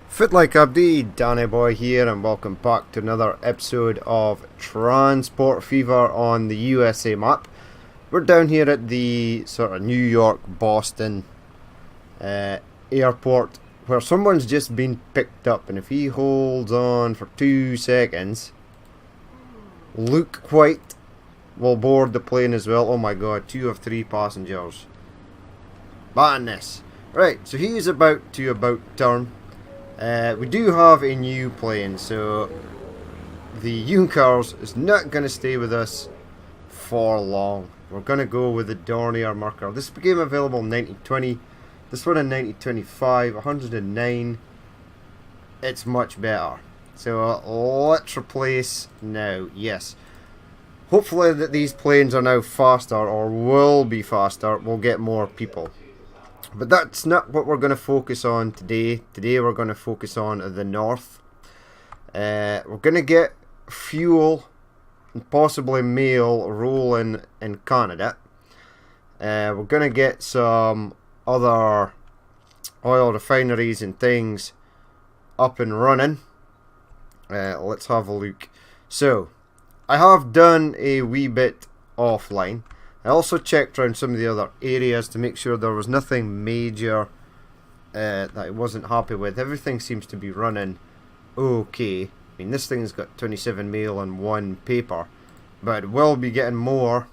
Fit like Abdi, Danny Boy here, and welcome back to another episode of Transport Fever on the USA map. We're down here at the sort of New York Boston airport where someone's just been picked up, and if he holds on for 2 seconds, Luke White will board the plane as well. Oh my god, 2 of 3 passengers. Madness. Right, so he is about to turn. We do have a new plane, so the Junkers is not going to stay with us for long. We're going to go with the Dornier Marker. This became available in 1920. This one in 1925, 109. It's much better. So let's replace now. Yes. Hopefully that these planes are now faster, or will be faster. We'll get more people. But that's not what we're going to focus on today. Today we're going to focus on the north. We're going to get fuel and possibly mail rolling in Canada. We're going to get some other oil refineries and things up and running. Let's have a look. So, I have done a wee bit offline. I also checked around some of the other areas to make sure there was nothing major that I wasn't happy with. Everything seems to be running okay. I mean, this thing's got 27 mail and 1 paper, but we'll be getting more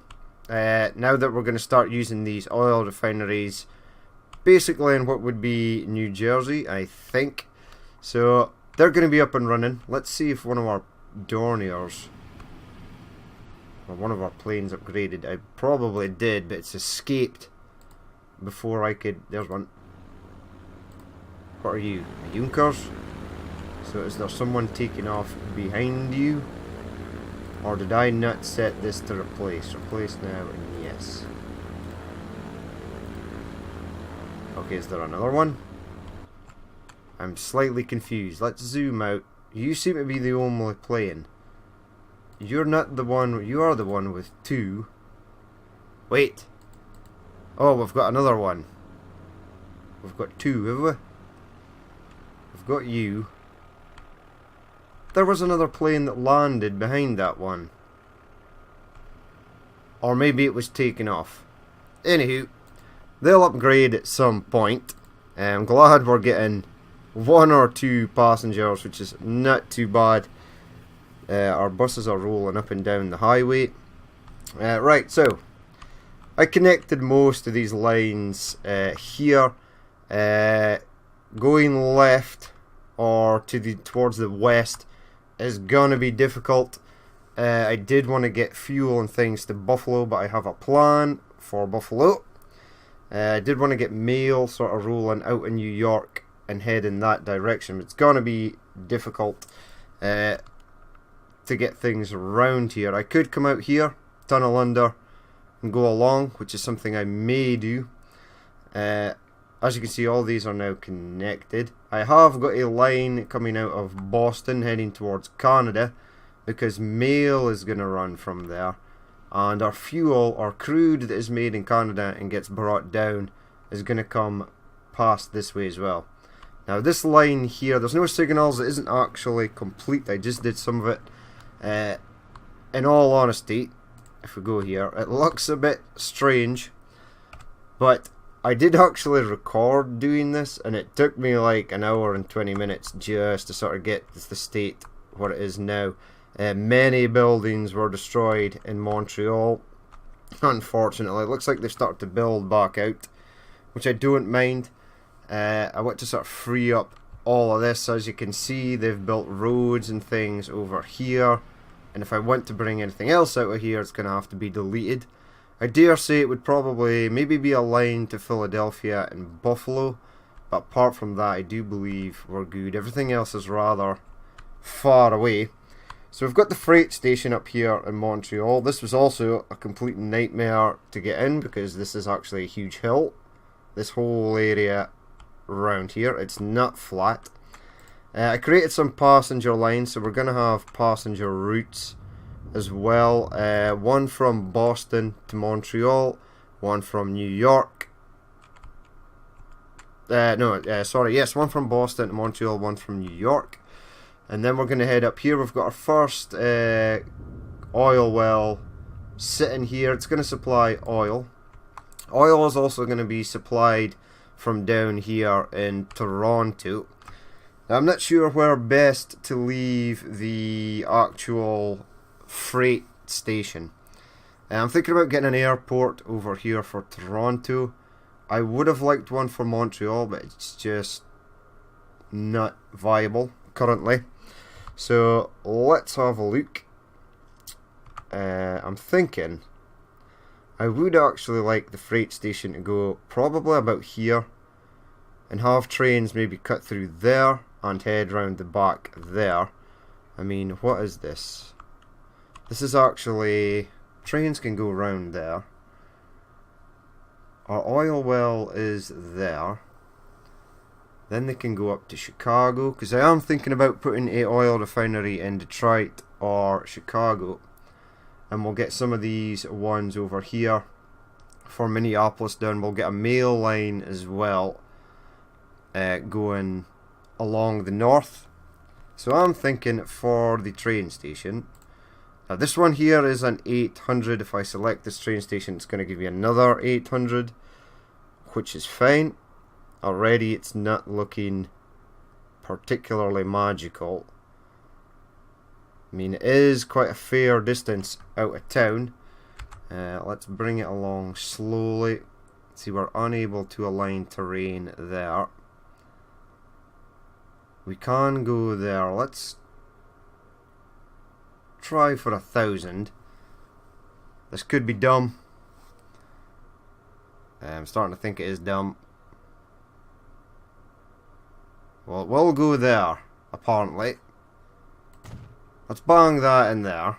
now that we're going to start using these oil refineries basically in what would be New Jersey, I think. So they're going to be up and running. Let's see if one of our Dorniers, one of our planes upgraded. I probably did, but it's escaped before I could. There's one. What are you? Junkers? So is there someone taking off behind you? Or did I not set this to replace? Replace now, and yes. Okay, is there another one? I'm slightly confused. Let's zoom out. You seem to be the only plane. You're not the one, you are the one with 2. Wait. Oh, we've got another one. We've got 2, have we? We've got you. There was another plane that landed behind that one. Or maybe it was taken off. Anywho, they'll upgrade at some point. I'm glad we're getting 1 or 2 passengers, which is not too bad. Our buses are rolling up and down the highway. Right, so I connected most of these lines here. Going left or towards the west is gonna be difficult. I did want to get fuel and things to Buffalo, but I have a plan for Buffalo. I did want to get mail sort of rolling out in New York and head in that direction. It's gonna be difficult to get things around here. I could come out here, tunnel under, and go along, which is something I may do. As you can see, all these are now connected. I have got a line coming out of Boston heading towards Canada, because mail is going to run from there, and our fuel or crude that is made in Canada and gets brought down is going to come past this way as well. Now this line here, there's no signals, it isn't actually complete, I just did some of it. In all honesty, if we go here, it looks a bit strange, but I did actually record doing this, and it took me like an hour and 20 minutes just to sort of get the state what it is now. Many buildings were destroyed in Montreal, unfortunately. It looks like they've started to build back out, which I don't mind. I want to sort of free up all of this. As you can see, they've built roads and things over here, and if I want to bring anything else out of here, it's going to have to be deleted. I dare say it would probably maybe be a line to Philadelphia and Buffalo, but apart from that, I do believe we're good. Everything else is rather far away. So we've got the freight station up here in Montreal. This was also a complete nightmare to get in, because this is actually a huge hill. This whole area around here, it's not flat. I created some passenger lines, so we're going to have passenger routes as well. One from Boston to Montreal, one from New York sorry, yes, one from Boston to Montreal, one from New York. And then we're going to head up here. We've got our first oil well sitting here. It's going to supply oil. Oil is also going to be supplied from down here in Toronto. Now, I'm not sure where best to leave the actual freight station. I'm thinking about getting an airport over here for Toronto. I would have liked one for Montreal, but it's just not viable currently. So let's have a look. I'm thinking I would actually like the freight station to go probably about here and have trains maybe cut through there and head round the back there. I mean, what is this? This is actually... trains can go round there. Our oil well is there. Then they can go up to Chicago, because I am thinking about putting an oil refinery in Detroit or Chicago. And we'll get some of these ones over here for Minneapolis done. We'll get a mail line as well going along the north. So I'm thinking for the train station. Now this one here is an 800. If I select this train station, it's going to give me another 800, which is fine. Already it's not looking particularly magical. I mean, it is quite a fair distance out of town. Let's bring it along slowly. See, we're unable to align terrain there. We can go there. Let's try for 1,000. This could be dumb. I'm starting to think it is dumb. Well, we'll go there, apparently. Let's bang that in there.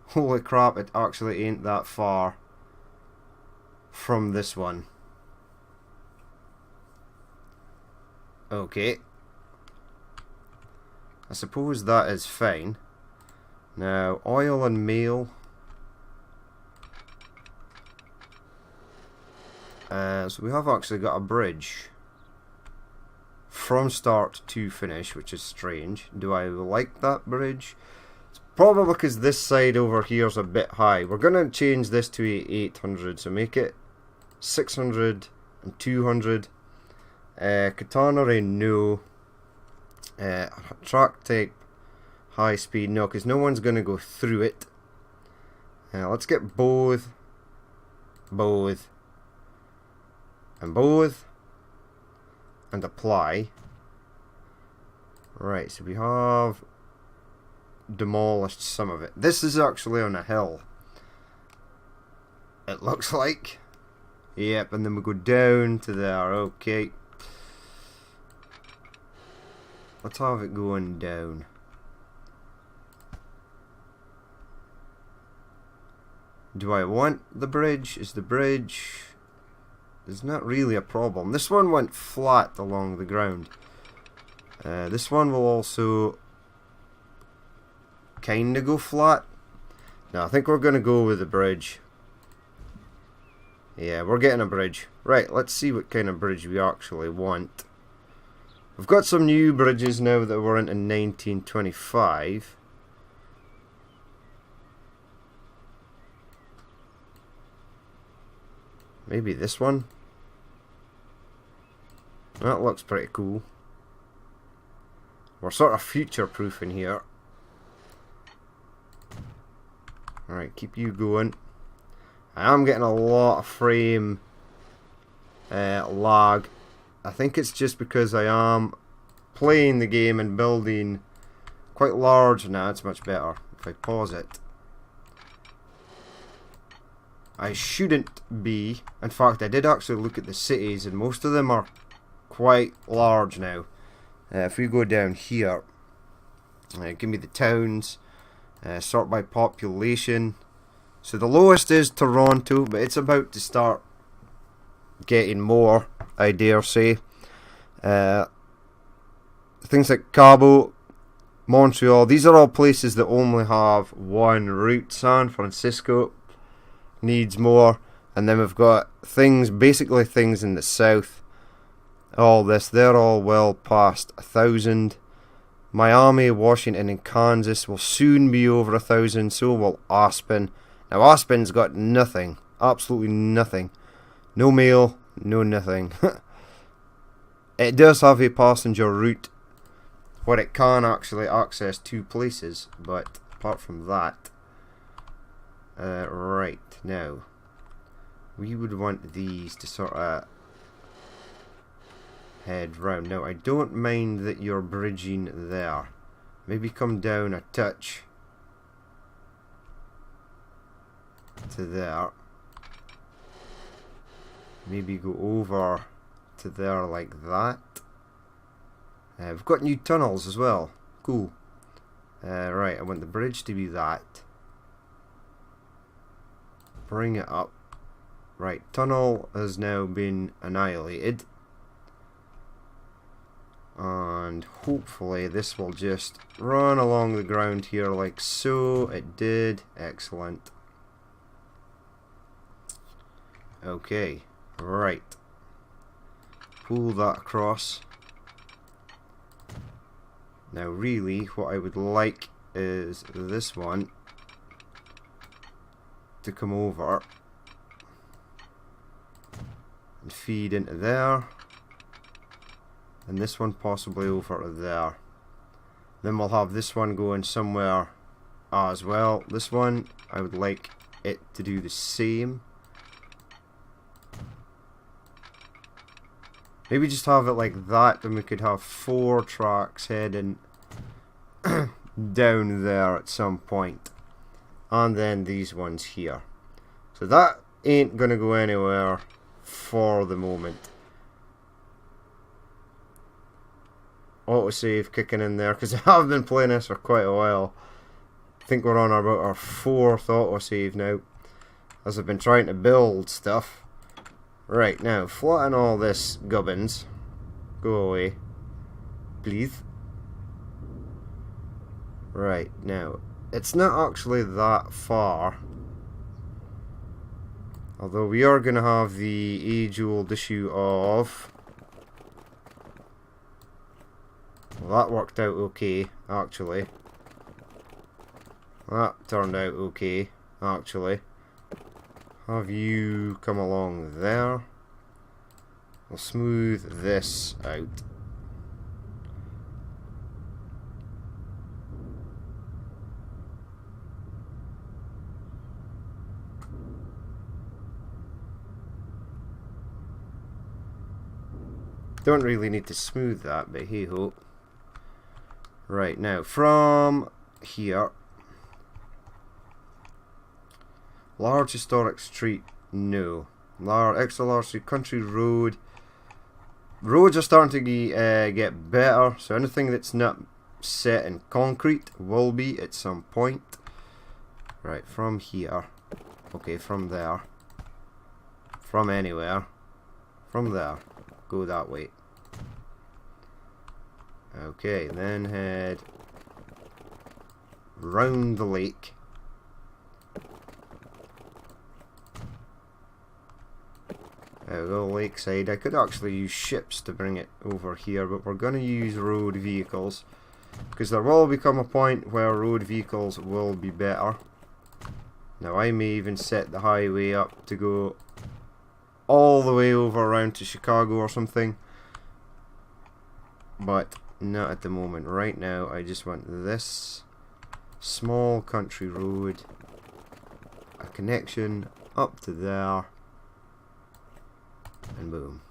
Holy crap, it actually ain't that far from this one. Okay. I suppose that is fine. Now, oil and mail. So we have actually got a bridge from start to finish, which is strange. Do I like that bridge? It's probably because this side over here is a bit high. We're going to change this to 800, so make it 600 and 200. Katana Ray, no. Track tape, high speed, no, because no one's going to go through it. Let's get both, and apply. Right, so we have demolished some of it. This is actually on a hill, it looks like. Yep, and then we go down to there. Okay. Let's have it going down. Do I want the bridge? Is the bridge... There's not really a problem. This one went flat along the ground. This one will also kinda go flat. No, I think we're gonna go with the bridge. Yeah, we're getting a bridge. Right, let's see what kind of bridge we actually want. We've got some new bridges now that were into 1925. Maybe this one? That looks pretty cool. We're sort of future-proofing here. Alright, keep you going. I am getting a lot of frame lag. I think it's just because I am playing the game and building quite large. Now it's much better if I pause it. I shouldn't be. In fact, I did actually look at the cities, and most of them are quite large now. If we go down here, give me the towns, sort by population. So the lowest is Toronto, but it's about to start getting more, I dare say. Things like Cabo, Montreal, these are all places that only have one route. San Francisco needs more. And then we've got things, basically things in the south. all this. They're all well past 1,000. Miami, Washington, and Kansas will soon be over 1,000. So will Aspen. Now Aspen's got nothing. Absolutely nothing. No mail, no nothing. It does have a passenger route where it can actually access 2 places, but apart from that, right, now we would want these to sort of head round. Now I don't mind that you're bridging there. Maybe come down a touch to there. Maybe go over to there like that. We've got new tunnels as well. Cool. Right, I want the bridge to be that. Bring it up. Right, tunnel has now been annihilated. And hopefully this will just run along the ground here like so. It did. Excellent. Okay, right. Pull that across. Now really what I would like is this one to come over and feed into there, and this one possibly over there. Then we'll have this one going somewhere as well. This one I would like it to do the same. Maybe just have it like that, and we could have 4 tracks heading down there at some point. And then these ones here. So that ain't gonna go anywhere for the moment. Autosave kicking in there, because I have been playing this for quite a while. I think we're on about our 4th autosave now, as I've been trying to build stuff. Right, now, flatten all this gubbins. Go away. Please. Right, now, it's not actually that far. Although we are going to have the age-old issue of... Well, that worked out okay, actually. That turned out okay, actually. Have you come along there. We'll smooth this out. Don't really need to smooth that, but hey ho. Right, now from here, large historic street, no. Extra large street, country road. Roads are starting to get better, so anything that's not set in concrete will be at some point. Right, from here. Okay, from there. From anywhere. From there. Go that way. Okay, then head round the lake. There we go, lakeside. I could actually use ships to bring it over here, but we're going to use road vehicles, because there will become a point where road vehicles will be better. Now I may even set the highway up to go all the way over around to Chicago or something, but not at the moment. Right now I just want this small country road, a connection up to there, and boom.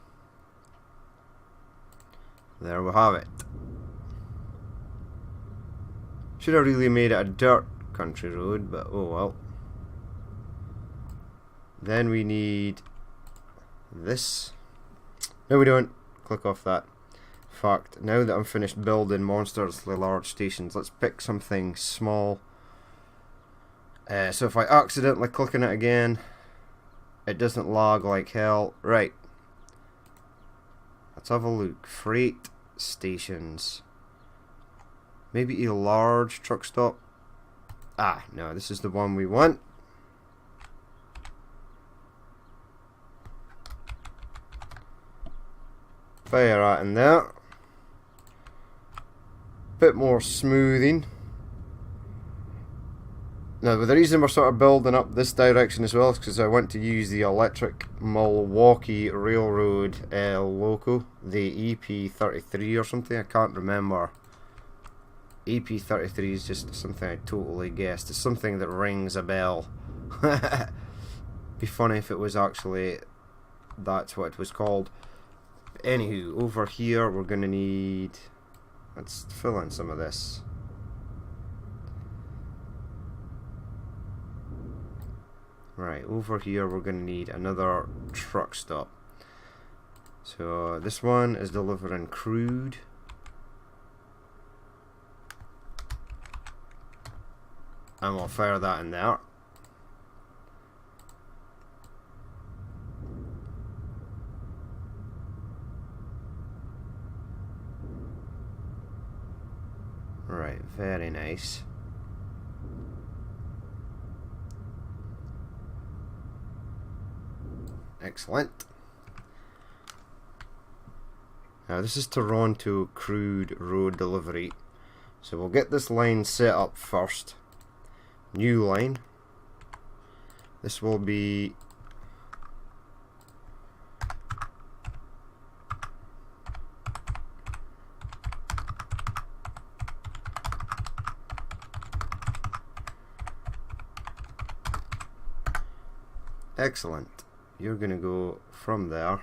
There we have it. Should have really made it a dirt country road, but oh well. Then we need this. No, we don't. Click off that. In fact, now that I'm finished building monstrously large stations, let's pick something small. So if I accidentally click on it again, it doesn't lag like hell. Right. Let's have a look. Freight stations. Maybe a large truck stop. Ah, no, this is the one we want. Fire that in there. Bit more smoothing. Now, the reason we're sort of building up this direction as well is because I want to use the electric Milwaukee Railroad loco, the EP33 or something, I can't remember. EP33 is just something I totally guessed. It's something that rings a bell. Be funny if it was actually that's what it was called. Anywho, over here we're gonna need, let's fill in some of this. Right, over here we're going to need another truck stop. So this one is delivering crude. And we'll fire that in there. Right, very nice. Excellent. Now this is Toronto crude road delivery. So we'll get this line set up first. New line. This will be excellent. You're going to go from there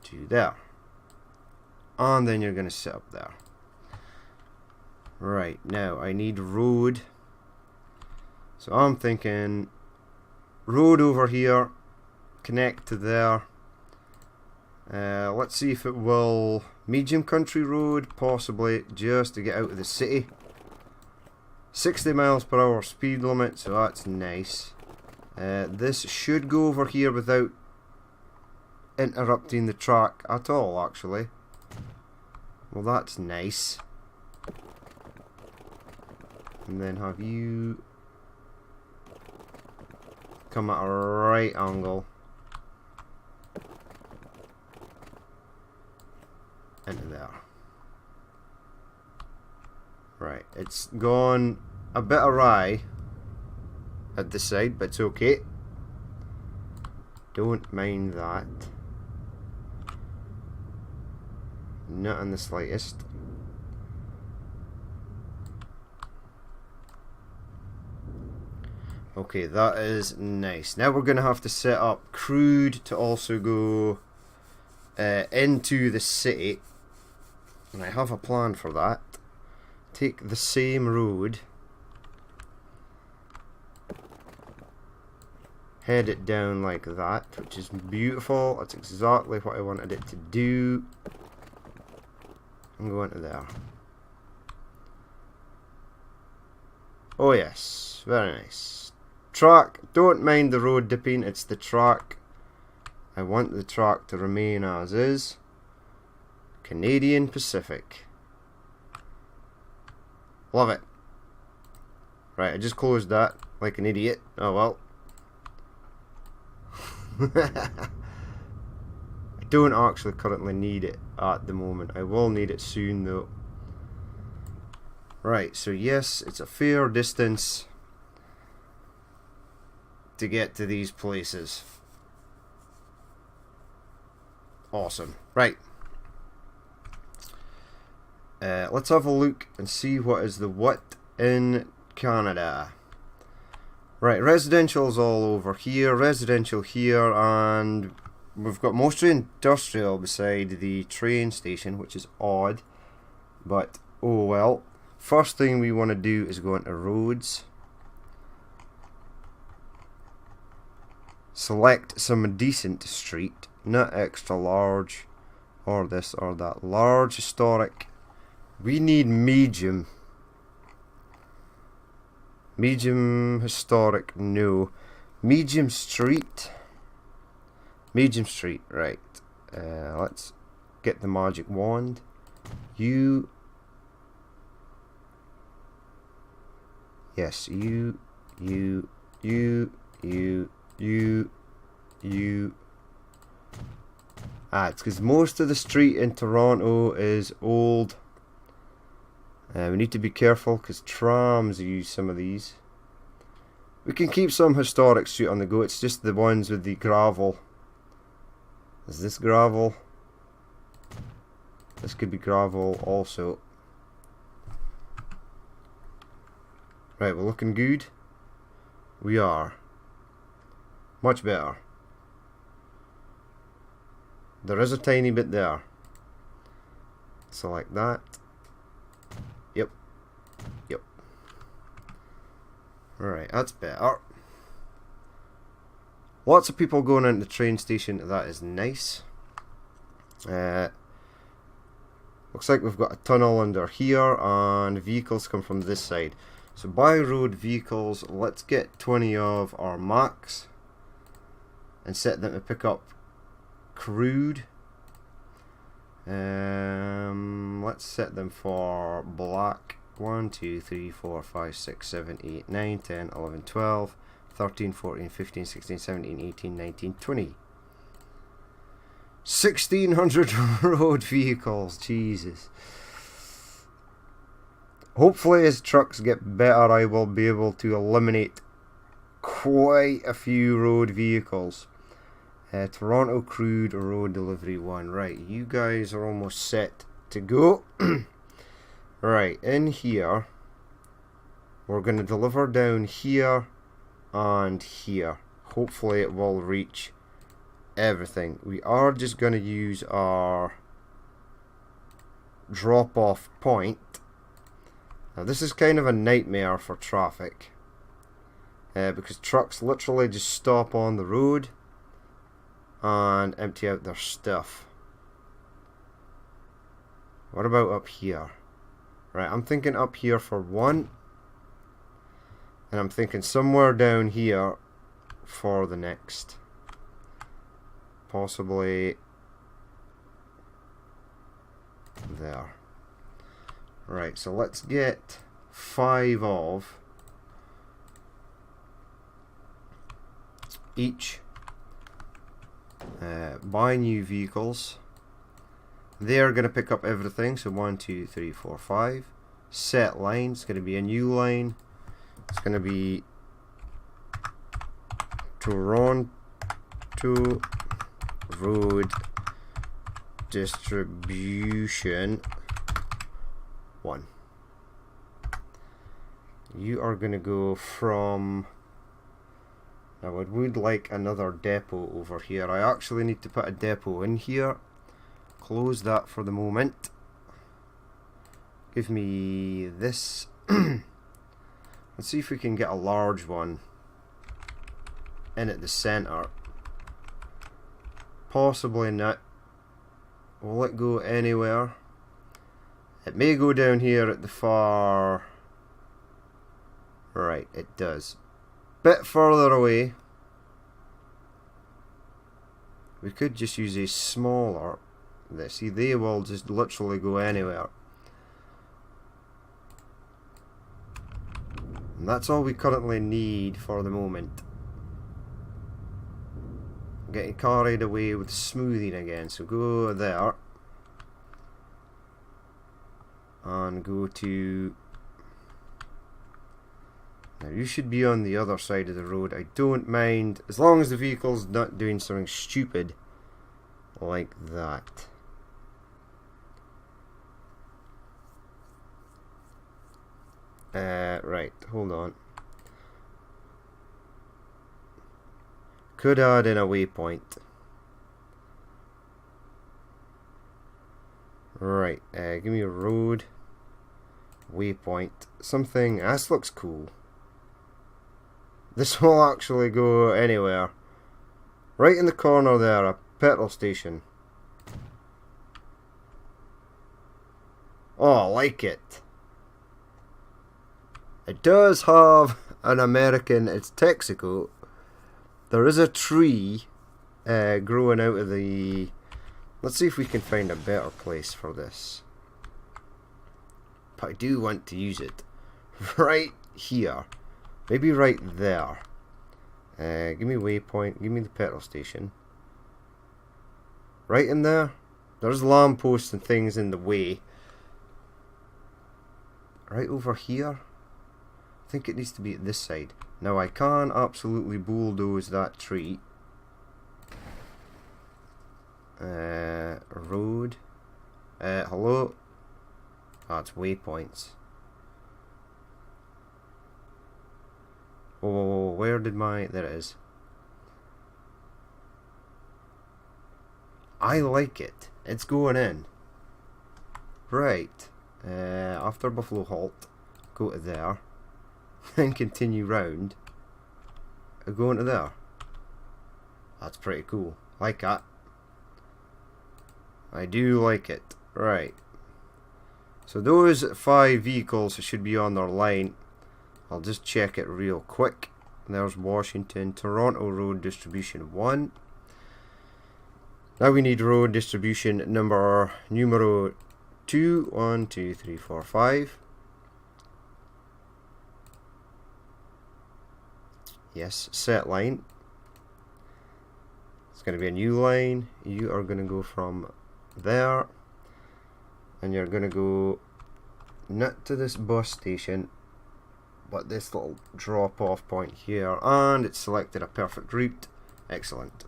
to there. And then you're going to sit up there. Right, now I need road. So I'm thinking road over here, connect to there. Let's see if it will. Medium country road, possibly, just to get out of the city. 60 miles per hour speed limit, so that's nice. This should go over here without interrupting the track at all, actually. Well, that's nice. And then have you come at a right angle into there. Right, it's gone a bit awry at the side, but it's okay. Don't mind that. Not in the slightest. Okay, that is nice. Now we're going to have to set up crude to also go into the city. And I have a plan for that. Take the same road. Head it down like that, which is beautiful. That's exactly what I wanted it to do. I'm going to there. Oh yes, very nice. Track, don't mind the road dipping, it's the track. I want the track to remain as is. Canadian Pacific. Love it. Right, I just closed that like an idiot. Oh well. I don't actually currently need it at the moment. I will need it soon though. Right, so yes, it's a fair distance to get to these places. Awesome. Right. Let's have a look and see what is the what in Canada. Right, residential's all over here, residential here, and we've got mostly industrial beside the train station, which is odd, but oh well. First thing we want to do is go into roads. Select some decent street, not extra large, or this or that. Large, historic. We need medium. Medium, historic, no. Medium street. Medium street, right. Let's get the magic wand. You. Yes, you. It's because most of the street in Toronto is old. We need to be careful because trams use some of these. We can keep some historic street on the go. It's just the ones with the gravel. Is this gravel? This could be gravel also. Right, we're looking good. We are. Much better. There is a tiny bit there. So like that. Yep. Yep. Alright, that's better. Lots of people going into the train station. That is nice. Looks like we've got a tunnel under here and vehicles come from this side. So by road vehicles, let's get 20 of our Macs and set them to pick up crude. Let's set them for black. 1, 2, 3, 4, 5, 6, 7, 8, 9, 10, 11, 12, 13, 14, 15, 16, 17, 18, 19, 20. 1600 road vehicles, Jesus. Hopefully as trucks get better I will be able to eliminate quite a few road vehicles. Toronto Crude Road Delivery 1. Right, you guys are almost set to go. Right, in here we're going to deliver down here and here. Hopefully it will reach everything. We are just going to use our drop off point. Now this is kind of a nightmare for traffic because trucks literally just stop on the road and empty out their stuff. What about up here? Right, I'm thinking up here for one, and I'm thinking somewhere down here for the next. Possibly there. Right, so let's get 5 of each. Buy new vehicles. They're going to pick up everything. So 1, 2, 3, 4, 5. Set line. It's going to be a new line. It's going to be Toronto Road Distribution 1. You are going to go from... Now I would like another depot over here. I actually need to put a depot in here. Close that for the moment. Give me this. Let's see if we can get a large one in at the center. Possibly not. Will it go anywhere? It may go down here at the far... Right, it does. Bit further away. We could just use a smaller... See, they will just literally go anywhere. And that's all we currently need for the moment. I'm getting carried away with smoothing again, so go there. And go to... Now you should be on the other side of the road. I don't mind, as long as the vehicle's not doing something stupid like that. Right, hold on. Could add in a waypoint. Right, give me a road waypoint. Something, this looks cool. This will actually go anywhere. Right in the corner there, a petrol station. Oh, I like it. It does have an American, it's Texaco. There is a tree growing out of the... Let's see if we can find a better place for this. But I do want to use it. Right here. Maybe right there. Give me waypoint, give me the petrol station. Right in there. There's lampposts and things in the way. Right over here. I think it needs to be at this side. Now I can absolutely bulldoze that tree. Road. Hello? Ah, it's waypoints. Oh, where did my... There it is. I like it. It's going in. Right. After Buffalo Halt, go to there. Then continue round. Go into there. That's pretty cool. Like that. I do like it. Right. So those 5 vehicles should be on their line. I'll just check it real quick. There's Washington, Toronto Road Distribution 1. Now we need road distribution numero 2. 1, 2, 3, 4, 5. Yes, set line. It's going to be a new line. You are going to go from there. And you're going to go not to this bus station, but this little drop off point here. And it's selected a perfect route. Excellent.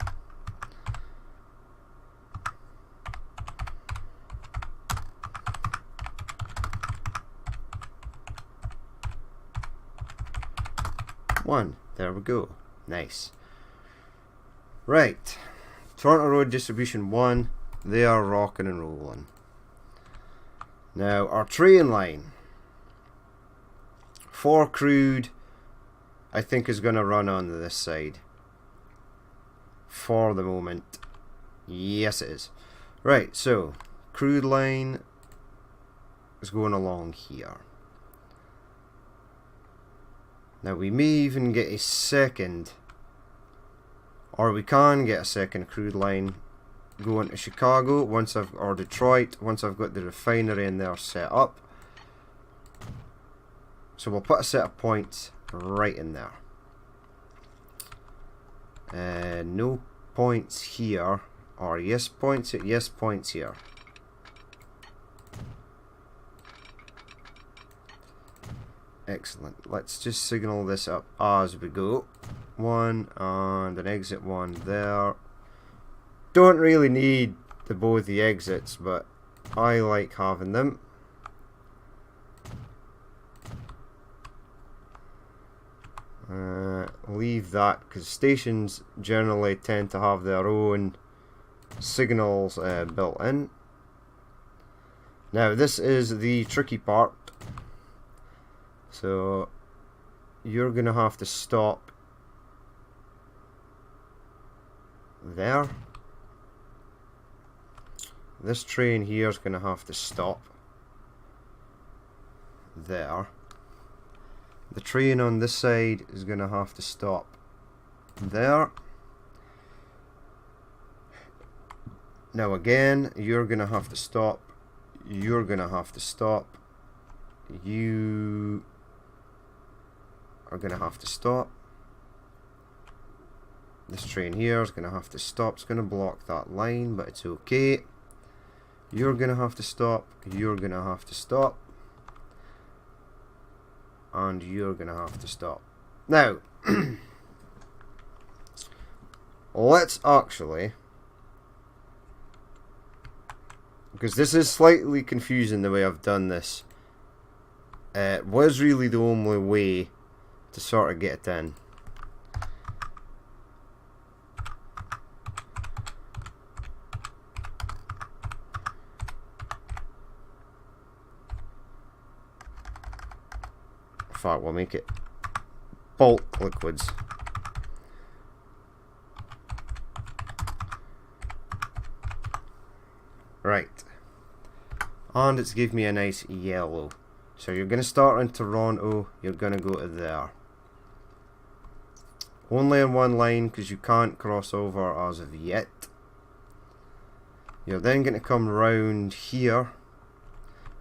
One. There we go. Nice. Right. Toronto Road Distribution 1. They are rocking and rolling. Now, our train line. For crude, I think is going to run on this side. For the moment. Yes, it is. Right, so, crude line is going along here. Now we may even get a second, or we can get a second crude line going to Chicago or Detroit once I've got the refinery in there set up. So we'll put a set of points right in there. No points here, or yes points here. Excellent. Let's just signal this up as we go. 1 and an exit 1 there. Don't really need both the exits, but I like having them. Leave that because stations generally tend to have their own signals built in. Now this is the tricky part. So you're gonna have to stop there. This train here is gonna have to stop there. The train on this side is gonna have to stop there. Now again, you're gonna have to stop. You're gonna have to stop. You are going to have to stop. This train here is going to have to stop. It's going to block that line, but it's okay. You're going to have to stop. You're going to have to stop. And you're going to have to stop. Now, let's actually, because this is slightly confusing the way I've done this. It was really the only way to sort of get it in. In fact, we'll make it bulk liquids. Right. And it's give me a nice yellow. So you're going to start in Toronto, you're going to go to there. Only on one line because you can't cross over as of yet. You're then going to come round here.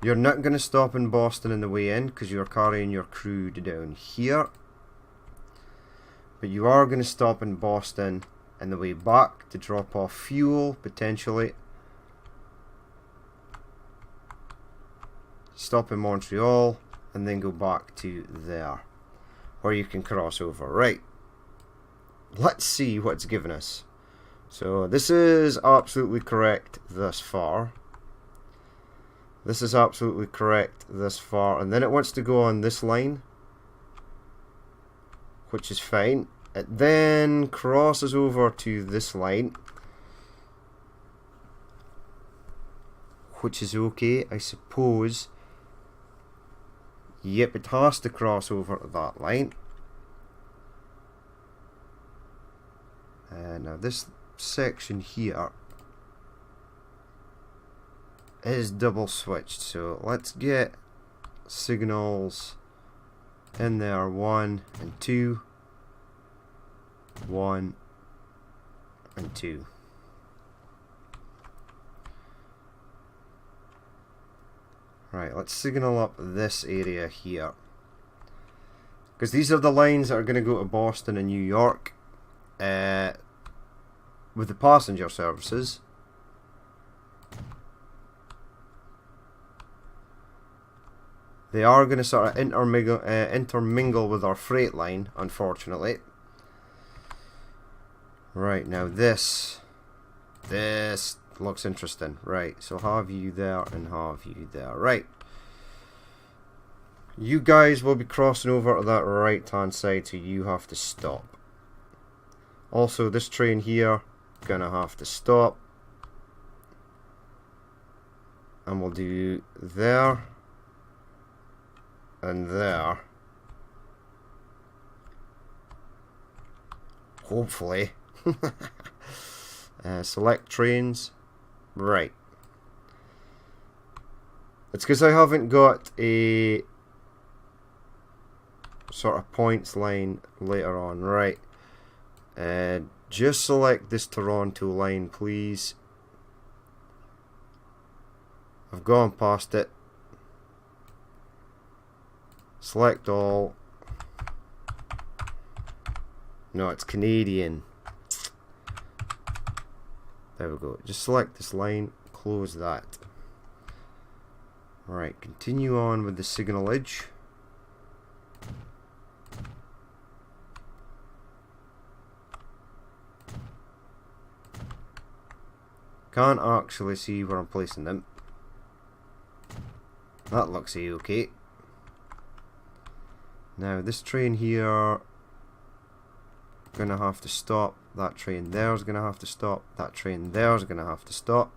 You're not going to stop in Boston on the way in because you're carrying your crude down here. But you are going to stop in Boston and the way back to drop off fuel, potentially. Stop in Montreal, and then go back to there, where you can cross over. Right. Let's see what it's given us. So this is absolutely correct thus far. This is absolutely correct thus far. And then it wants to go on this line, which is fine. It then crosses over to this line, which is okay, I suppose. Yep, it has to cross over that line. Now this section here is double switched, so let's get signals in there. 1 and 2, 1 and 2. Right, let's signal up this area here, because these are the lines that are going to go to Boston and New York with the passenger services. They are going to sort of intermingle with our freight line, unfortunately. Right, now this looks interesting. Right, so have you there and have you there. Right. You guys will be crossing over to that right hand side, so you have to stop. Also, this train here, gonna have to stop. And we'll do there and there. Hopefully. Select trains. Right. It's because I haven't got a sort of points line later on. Right. Just select this Toronto line, please. I've gone past it. Select all. No, it's Canadian. There we go. Just select this line, close that. Alright, continue on with the signalage. Can't actually see where I'm placing them. That looks okay. Now this train here, gonna have to stop. That train there's gonna have to stop. That train there's gonna have to stop.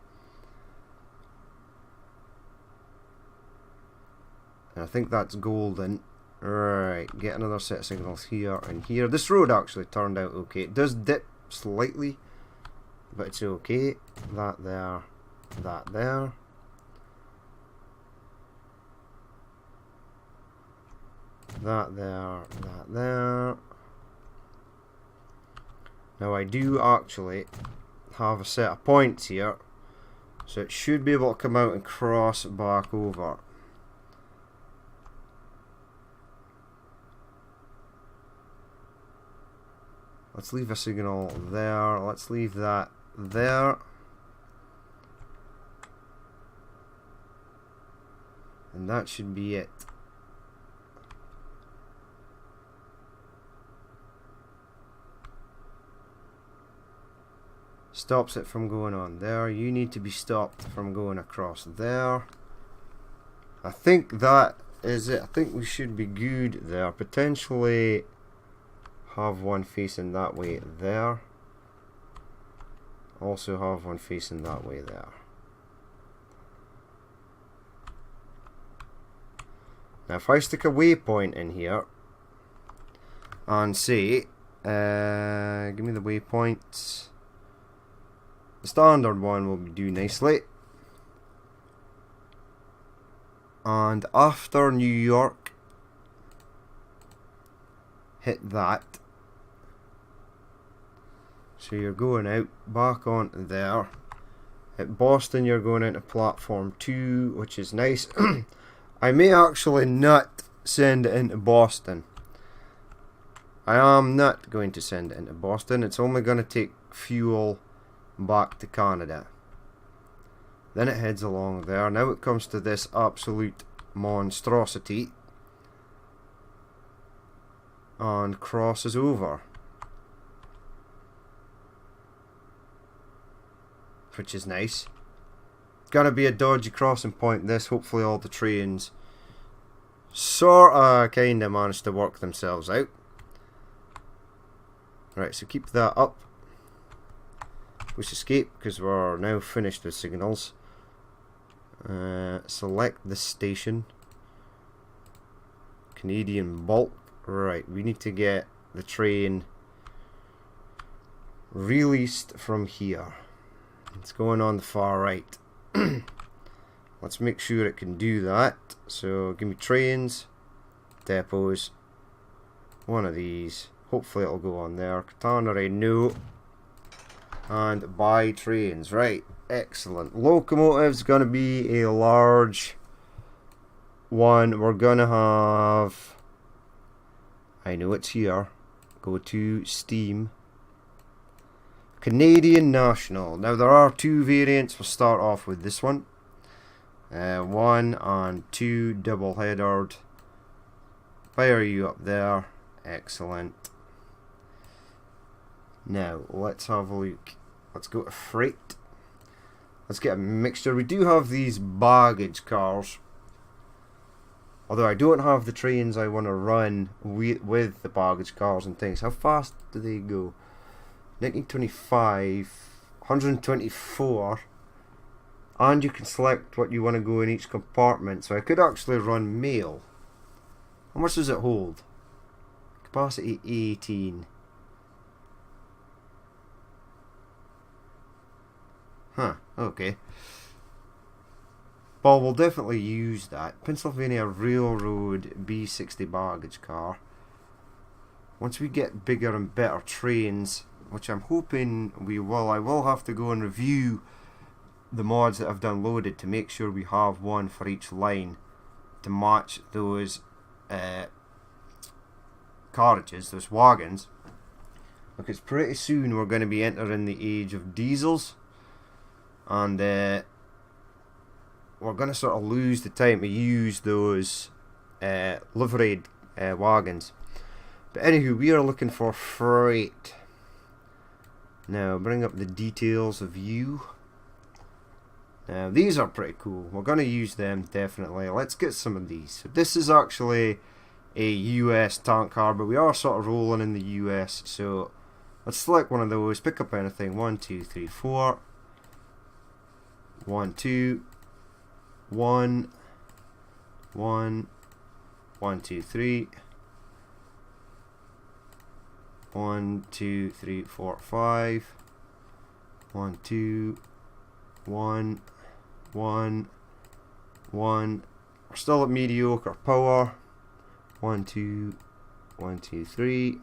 And I think that's golden. Right, get another set of signals here and here. This road actually turned out okay. It does dip slightly, but it's okay. That there, that there. That there, that there. Now I do actually have a set of points here, so it should be able to come out and cross back over. Let's leave a signal there. Let's leave that there. And that should be it. Stops it from going on there. You need to be stopped from going across there. I think that is it. I think we should be good there. Potentially have one facing that way there. Also have one facing that way there. Now if I stick a waypoint in here and say, give me the waypoints. The standard one will do nicely. And after New York, hit that. So you're going out, back on there. At Boston, you're going into platform 2, which is nice. I may actually not send it into Boston. I am not going to send it into Boston. It's only going to take fuel back to Canada. Then it heads along there. Now it comes to this absolute monstrosity and crosses over, which is nice. Gonna be a dodgy crossing point this. Hopefully all the trains sorta kinda manage to work themselves out. Right, so keep that up. Push escape because we're now finished with signals. Select the station. Canadian Bulk. Right, we need to get the train released from here. It's going on the far right. Let's make sure it can do that. So give me trains, depots, one of these. Hopefully it'll go on there. Katanari, no. And buy trains. Right, excellent. Locomotive's going to be a large one. We're going to have... I know it's here. Go to Steam. Canadian National. Now there are two variants. We'll start off with this one. 1 and 2 double-headered. Fire you up there. Excellent. Now let's have a look. Let's go to freight. Let's get a mixture. We do have these baggage cars. Although I don't have the trains I want to run with the baggage cars and things. How fast do they go? 1925, 124. And you can select what you want to go in each compartment. So I could actually run mail. How much does it hold? Capacity 18. Huh, okay. Well, we'll definitely use that. Pennsylvania Railroad B60 baggage car. Once we get bigger and better trains, which I'm hoping we will, I will have to go and review the mods that I've downloaded to make sure we have one for each line to match those carriages, those wagons. Because pretty soon we're going to be entering the age of diesels. And we're going to sort of lose the time to use those liveried wagons. But anywho, we are looking for freight. Now bring up the details of you. Now these are pretty cool. We're going to use them definitely. Let's get some of these. So this is actually a US tank car, but we are sort of rolling in the US. So let's select one of those. Pick up anything. 1, 2, 3, 4. 1, 2, 1, 1, 1, 2, 3, 1, 2, 3, 4, 5, 1, 2, 1, 1, 1. We're still at mediocre power. 1, 2, 1, 2, 3,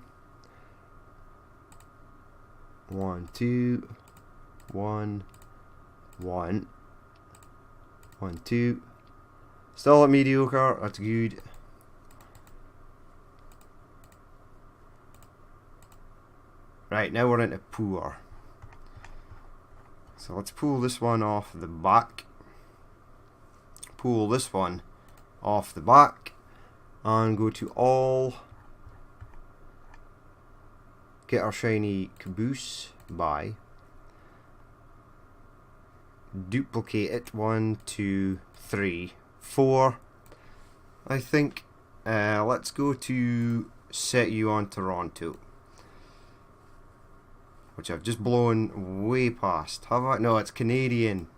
1, 2, 1, 1, 1, 2. Still at mediocre, that's good. Right, now we're into poor. So let's pull this one off the back. Pull this one off the back. And go to all. Get our shiny caboose by. Duplicate it. 1, 2, 3, 4. I think. Let's go to set you on Toronto, which I've just blown way past. Have I? No, it's Canadian.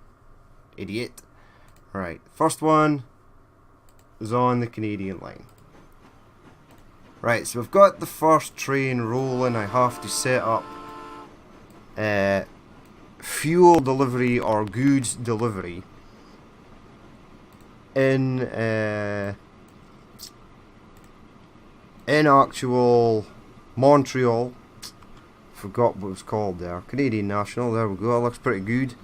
Idiot. Right, first one is on the Canadian line. Right, so we've got the first train rolling. I have to set up fuel delivery or goods delivery in actual Montreal. Forgot what it was called there. Canadian National. There we go. That looks pretty good.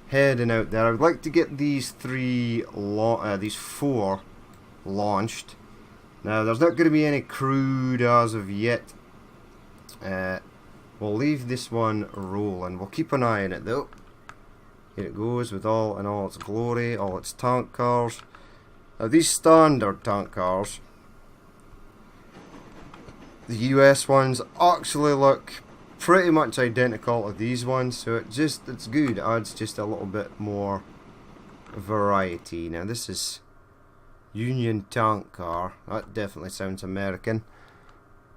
Heading out there. I would like to get these 4 launched. Now, there's not going to be any crude as of yet. We'll leave this one rolling. We'll keep an eye on it though. Here it goes with all in all its glory, all its tank cars. Now these standard tank cars, the US ones actually look pretty much identical to these ones, so it's good. It adds just a little bit more variety. Now this is Union tank car. That definitely sounds American.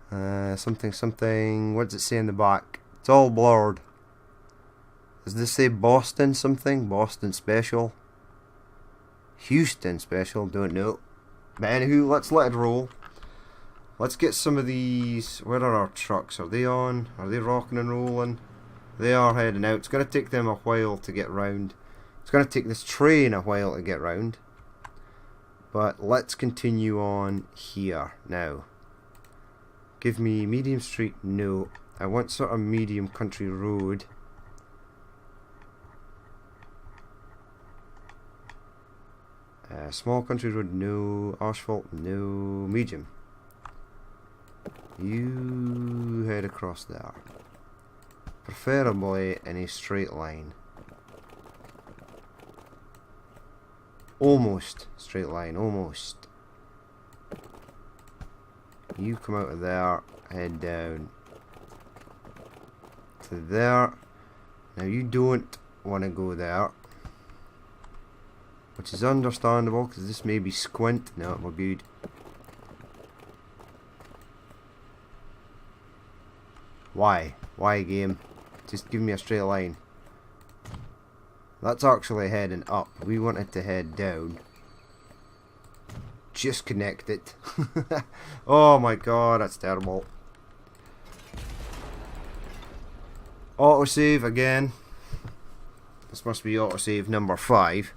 Something. What does it say in the back? It's all blurred. Does this say Boston something? Boston Special? Houston Special? Don't know. But anywho, let's let it roll. Let's get some of these. Where are our trucks? Are they on? Are they rocking and rolling? They are heading out. It's going to take them a while to get round. It's going to take this train a while to get round. But let's continue on here now. Give me medium street. No. I want sort of medium country road. Small country road, no. Asphalt, no. Medium. You head across there. Preferably in a straight line. Almost straight line, almost. You come out of there, head down to there. Now you don't want to go there, which is understandable because this may be squint. No, we're good. Why? Why game? Just give me a straight line. That's actually heading up. We want it to head down. Just connect it. Oh my god, that's terrible. Autosave again. This must be autosave number 5.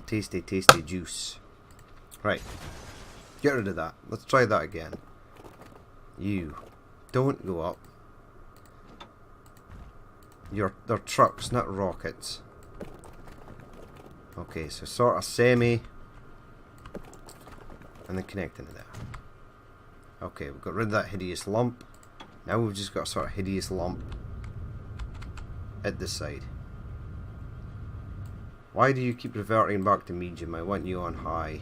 Tasty, tasty juice. Right. Get rid of that. Let's try that again. You. Don't go up. They're trucks, not rockets. Okay, so sort of semi. And then connect into there. Okay, we've got rid of that hideous lump. Now we've just got a sort of hideous lump at this side. Why do you keep reverting back to medium? I want you on high.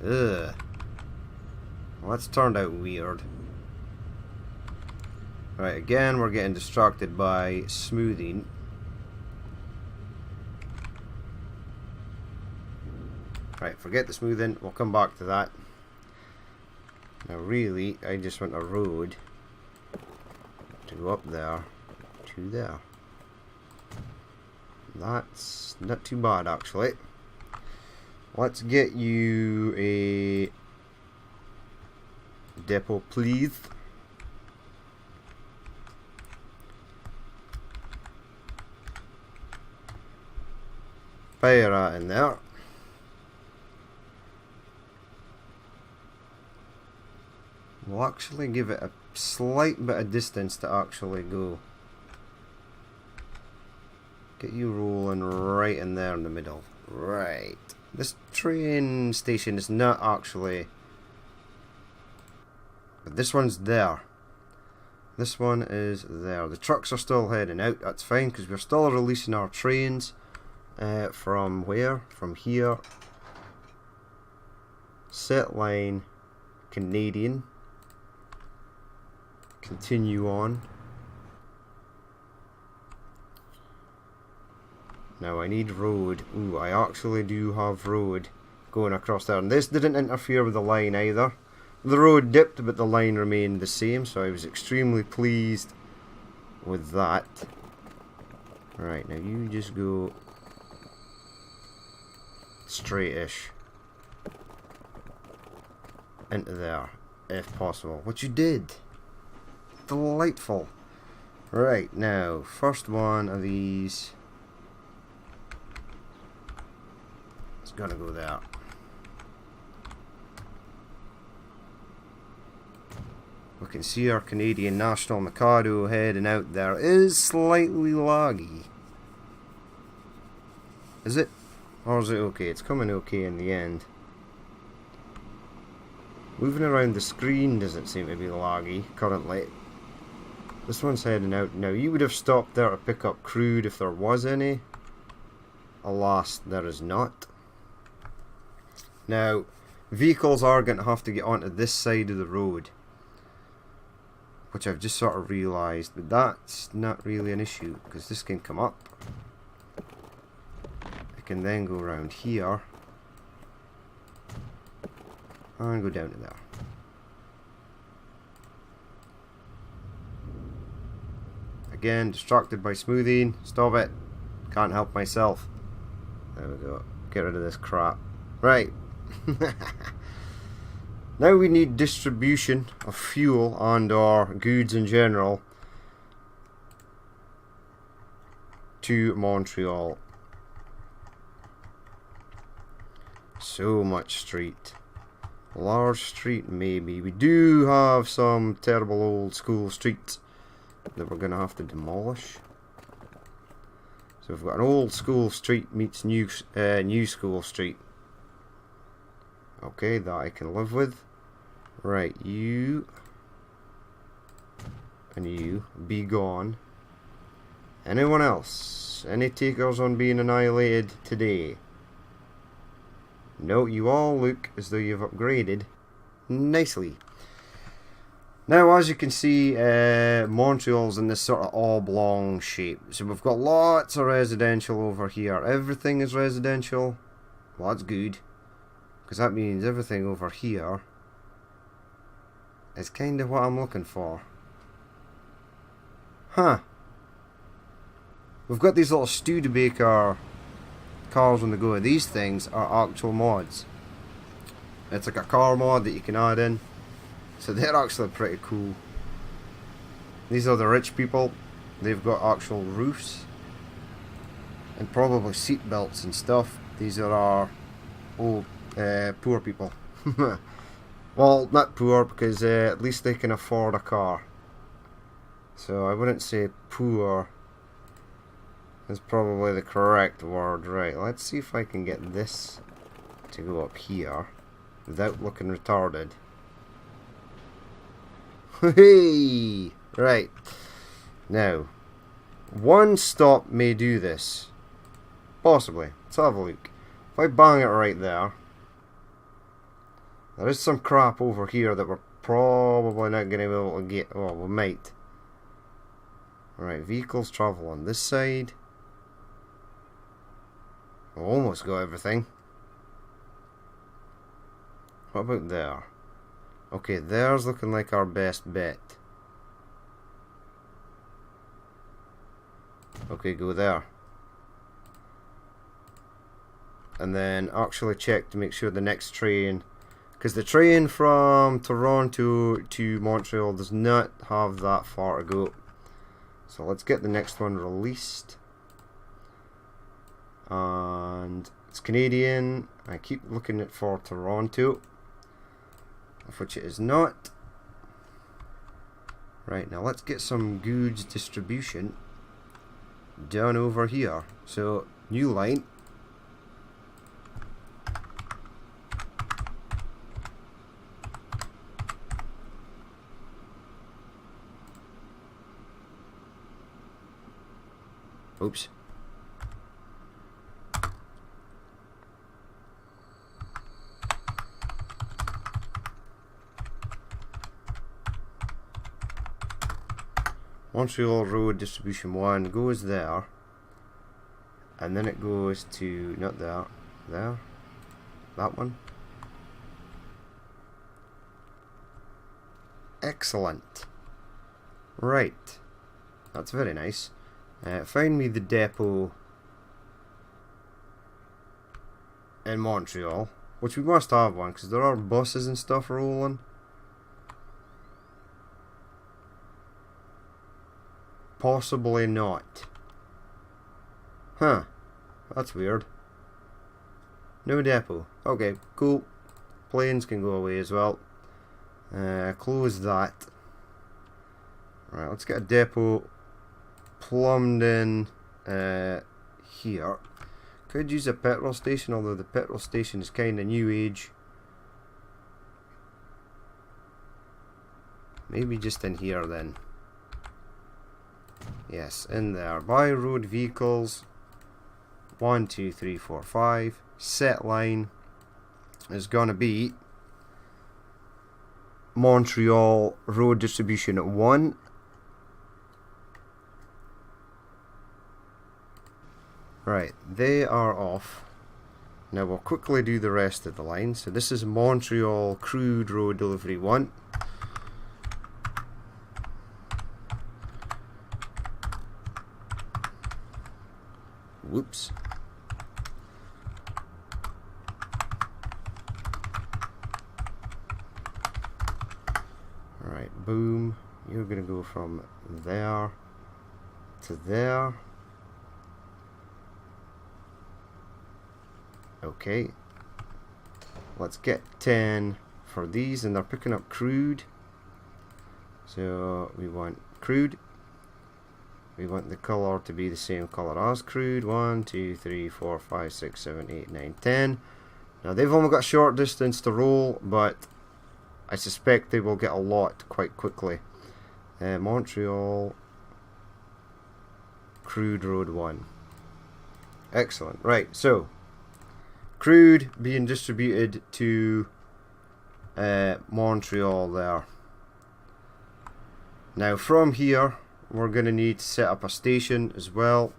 Ugh. Well, that's turned out weird. Right, again we're getting distracted by smoothing. Right, forget the smoothing. We'll come back to that. Now really, I just want a road to go up there to there. That's not too bad actually. Let's get you a depot, please. Fire that in there. We'll actually give it a slight bit of distance to actually go. Get you rolling right in there in the middle. Right. This train station is not actually... But this one's there. This one is there. The trucks are still heading out. That's fine because we're still releasing our trains. From where? From here. Set line. Canadian. Continue on. Now I need road. Ooh, I actually do have road going across there. And this didn't interfere with the line either. The road dipped, but the line remained the same, so I was extremely pleased with that. Right, now you just go straight-ish into there, if possible. Which you did. Delightful. Right, now, first one of these is gonna go there. We can see our Canadian National Mikado heading out there. It is slightly laggy. Is it? Or is it okay? It's coming okay in the end. Moving around the screen doesn't seem to be laggy currently. This one's heading out now. You would have stopped there to pick up crude if there was any. Alas, there is not. Now, vehicles are going to have to get onto this side of the road, which I've just sort of realised, but that's not really an issue because this can come up. It can then go around here and go down to there. Again, distracted by smoothing. Stop it. Can't help myself. There we go. Get rid of this crap. Right. Now we need distribution of fuel and or goods in general to Montreal. So much street. Large street maybe. We do have some terrible old school streets that we're going to have to demolish. So we've got an old school street meets new school street. Okay, that I can live with. Right, you and you be gone. Anyone else? Any takers on being annihilated today? No, you all look as though you've upgraded nicely. Now, as you can see, Montreal's in this sort of oblong shape. So we've got lots of residential over here. Everything is residential. Well, that's good, because that means everything over here is kind of what I'm looking for. Huh. We've got these little Studebaker cars on the go. These things are actual mods. It's like a car mod that you can add in. So they're actually pretty cool. These are the rich people. They've got actual roofs and probably seat belts and stuff. These are our old poor people. Well, not poor, because at least they can afford a car. So I wouldn't say poor is probably the correct word. Right, let's see if I can get this to go up here without looking retarded. Hey! Right. Now, one stop may do this. Possibly. Let's have a look. If I bang it right there, there is some crap over here that we're probably not going to be able to get. Well, we might. Alright, vehicles travel on this side. We've almost got everything. What about there? Okay, there's looking like our best bet. Okay, go there. And then actually check to make sure the next train, because the train from Toronto to Montreal does not have that far to go. So let's get the next one released. And it's Canadian. I keep looking at for Toronto, of which it is not. Right, now let's get some goods distribution down over here. So, new line. Oops. Montreal Road Distribution 1 goes there, and then it goes to, not there, there, that one. Excellent. Right, that's very nice. Find me the depot in Montreal, which we must have one because there are buses and stuff rolling. Possibly not. Huh. That's weird. No depot. Okay, cool. Planes can go away as well. Close that. Right, let's get a depot plumbed in here. Could use a petrol station, although the petrol station is kind of new age. Maybe just in here then. Yes, in there. Buy road vehicles. 1, 2, 3, 4, 5. Set line is going to be Montreal road distribution at 1. Right, they are off. Now we'll quickly do the rest of the line. So this is Montreal crude road delivery 1. Whoops. Alright, boom. You're going to go from there to there. Okay. Let's get 10 for these, and they're picking up crude. So we want crude. We want the color to be the same color as crude. 1, 2, 3, 4, 5, 6, 7, 8, 9, 10. Now they've only got short distance to roll, but I suspect they will get a lot quite quickly. Montreal crude road 1. Excellent. Right, so crude being distributed to Montreal there. Now from here we're going to need to set up a station as well.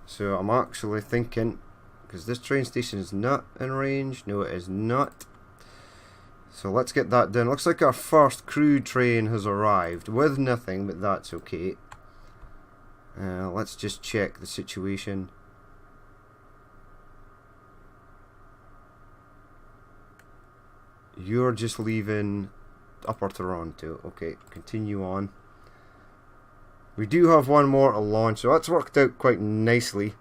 So I'm actually thinking, because this train station is not in range. No, it is not. So let's get that done. Looks like our first crude train has arrived with nothing, but that's okay. Let's just check the situation. You're just leaving Upper Toronto. Okay, continue on. We do have one more to launch, so that's worked out quite nicely.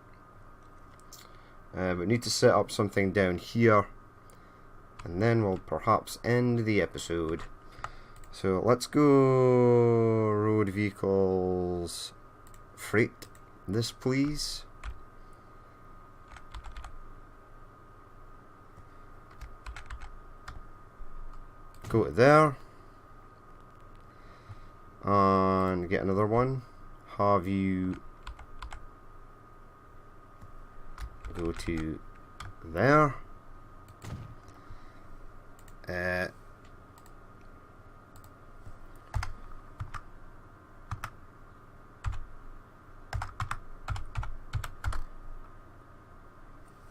We need to set up something down here, and then we'll perhaps end the episode. So let's go road vehicles freight. This please. Go to there. And get another one. Have you go to there.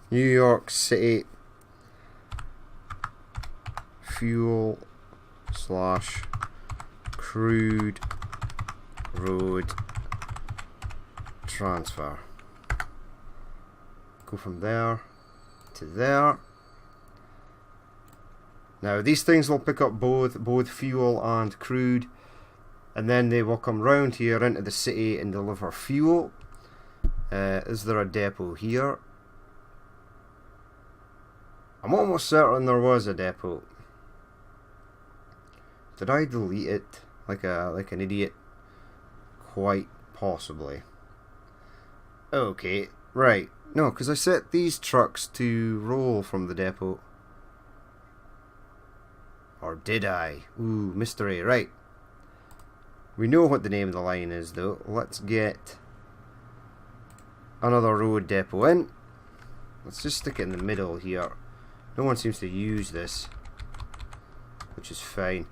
New York City fuel / crude road transfer. Go from there to there. Now these things will pick up both fuel and crude, and then they will come round here into the city and deliver fuel. Is there a depot here? I'm almost certain there was a depot. Did I delete it like an idiot? Quite possibly. Okay, right. No, because I set these trucks to roll from the depot. Or did I? Ooh, mystery. Right. We know what the name of the line is, though. Let's get another road depot in. Let's just stick it in the middle here. No one seems to use this, which is fine.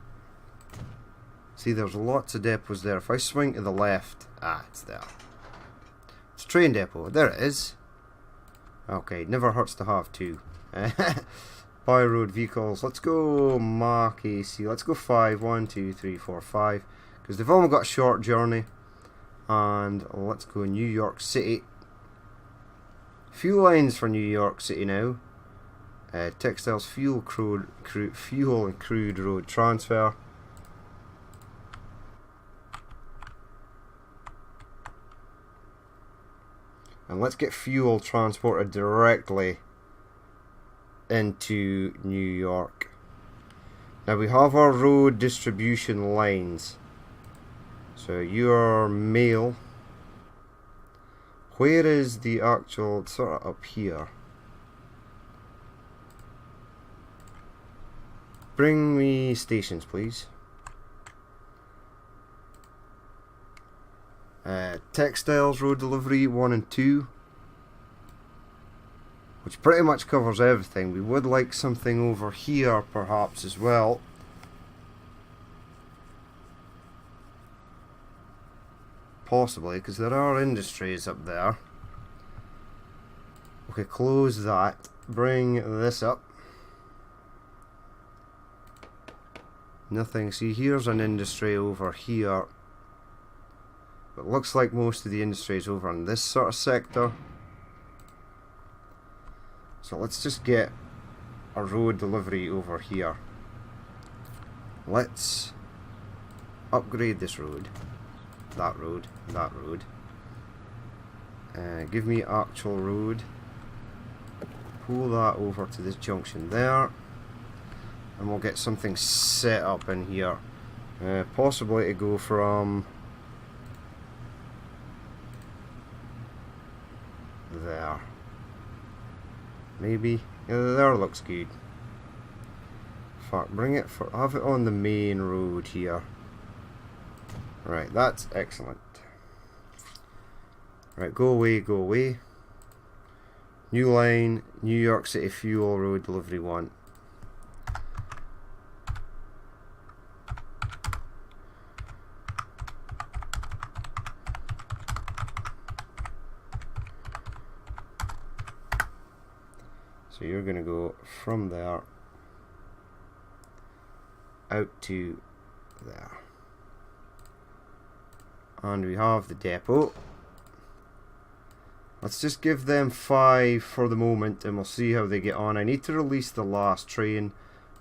See, there's lots of depots there. If I swing to the left... Ah, it's there. It's a train depot. There it is. Okay, never hurts to have two. Buy road vehicles. Let's go Mark AC. Let's go 5. 1, 2, 3, 4, 5. Because they've only got a short journey. And let's go New York City. Fuel lines for New York City now. Textiles, fuel and crude road transfer. And let's get fuel transported directly into New York. Now we have our road distribution lines. So you're mail. Where is the actual, it's sort of up here. Bring me stations, please. Textiles, road delivery 1 and 2. Which pretty much covers everything. We would like something over here perhaps as well. Possibly, because there are industries up there. Okay, close that. Bring this up. Nothing. See, here's an industry over here. But it looks like most of the industry is over in this sort of sector. So let's just get a road delivery over here. Let's upgrade this road. That road. That road. Give me actual road. Pull that over to this junction there. And we'll get something set up in here. Possibly to go from there. Maybe. Yeah, there looks good. Fuck, bring it for, have it on the main road here. Right, that's excellent. Right, go away, go away. New line, New York City Fuel Road Delivery 1. So you're going to go from there out to there. And we have the depot. Let's just give them 5 for the moment and we'll see how they get on. I need to release the last train.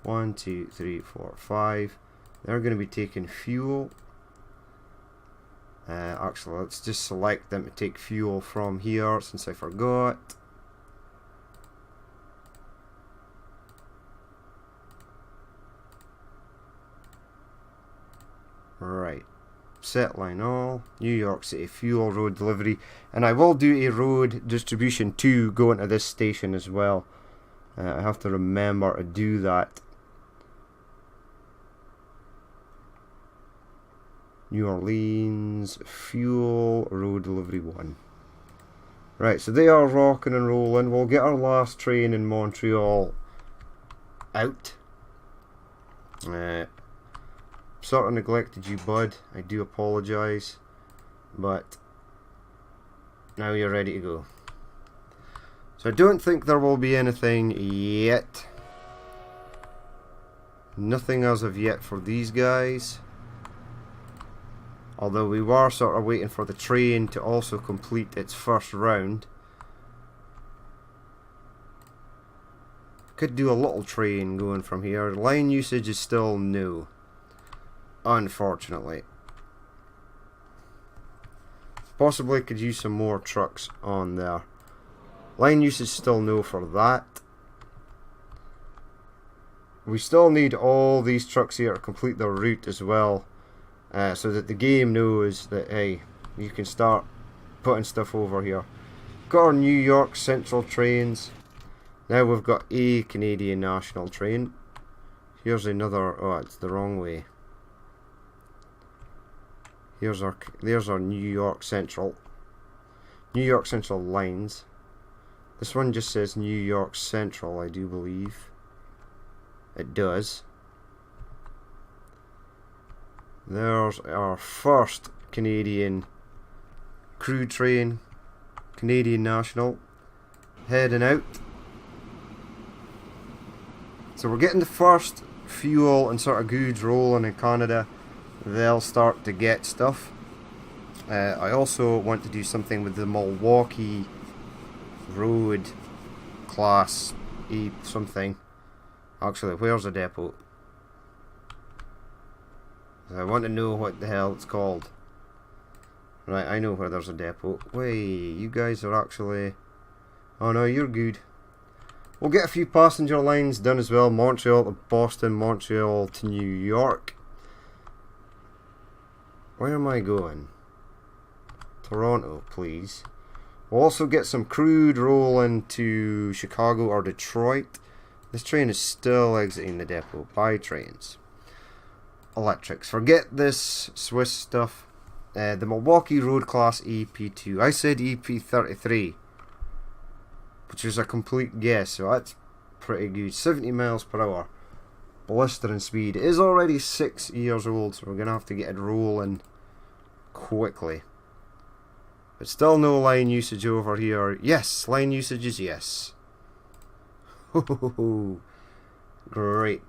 1, 2, 3, 4, 5. They're going to be taking fuel. Actually, let's just select them to take fuel from here since I forgot. Right, set line all, New York City Fuel Road Delivery, and I will do a road distribution 2 going to this station as well. I have to remember to do that. New Orleans Fuel Road Delivery 1. Right, so they are rocking and rolling. We'll get our last train in Montreal out. Sort of neglected you, bud. I do apologise, but now you're ready to go. So I don't think there will be anything yet. Nothing as of yet for these guys. Although we were sort of waiting for the train to also complete its first round. Could do a little train going from here. Line usage is still no. Unfortunately. Possibly could use some more trucks on there. Line usage still no for that. We still need all these trucks here to complete their route as well. So that the game knows that, hey, you can start putting stuff over here. Got our New York Central trains. Now we've got a Canadian National train. Here's another, oh, it's the wrong way. There's our New York Central. New York Central lines. This one just says New York Central, I do believe. It does. There's our first Canadian crew train. Canadian National. Heading out. So we're getting the first fuel and sort of goods rolling in Canada. They'll start to get stuff. I also want to do something with the Milwaukee Road Class E something. Actually, where's the depot? I want to know what the hell it's called. Right, I know where there's a depot. Wait, you guys are actually... Oh no, you're good. We'll get a few passenger lines done as well. Montreal to Boston, Montreal to New York. Where am I going? Toronto, please. We'll also get some crude rolling to Chicago or Detroit. This train is still exiting the depot. Buy trains. Electrics. Forget this Swiss stuff. The Milwaukee Road Class EP2. I said EP33, which is a complete guess, so that's pretty good. 70 miles per hour. Blistering speed. It is already 6 years old, so we're going to have to get it rolling quickly. But still no line usage over here. Yes, line usage is yes. Great.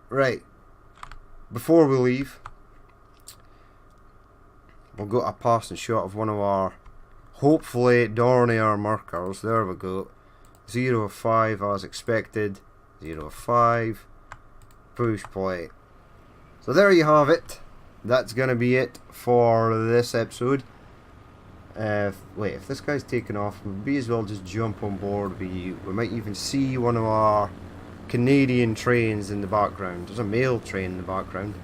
Right. Before we leave, we'll go a passing shot of one of our, hopefully, Dornier markers. There we go. 0 of 5 as expected. 0 of 5. Push play. So there you have it. That's going to be it for this episode. Wait, if this guy's taken off, we may as well just jump on board with you. We might even see one of our Canadian trains in the background. There's a mail train in the background.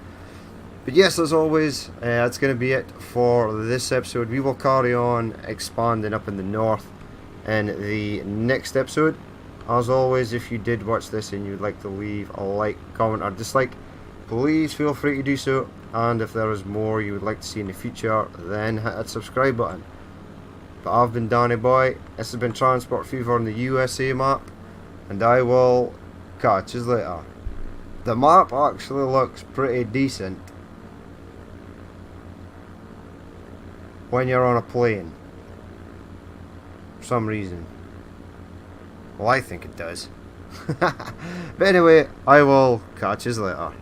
But yes, as always, that's going to be it for this episode. We will carry on expanding up in the north in the next episode. As always, if you did watch this and you'd like to leave a like, comment or dislike, please feel free to do so. And if there is more you would like to see in the future, then hit that subscribe button. But I've been Danny Boy, this has been Transport Fever on the USA map, and I will catch you later. The map actually looks pretty decent when you're on a plane, for some reason. Well, I think it does. But anyway, I will catch you later.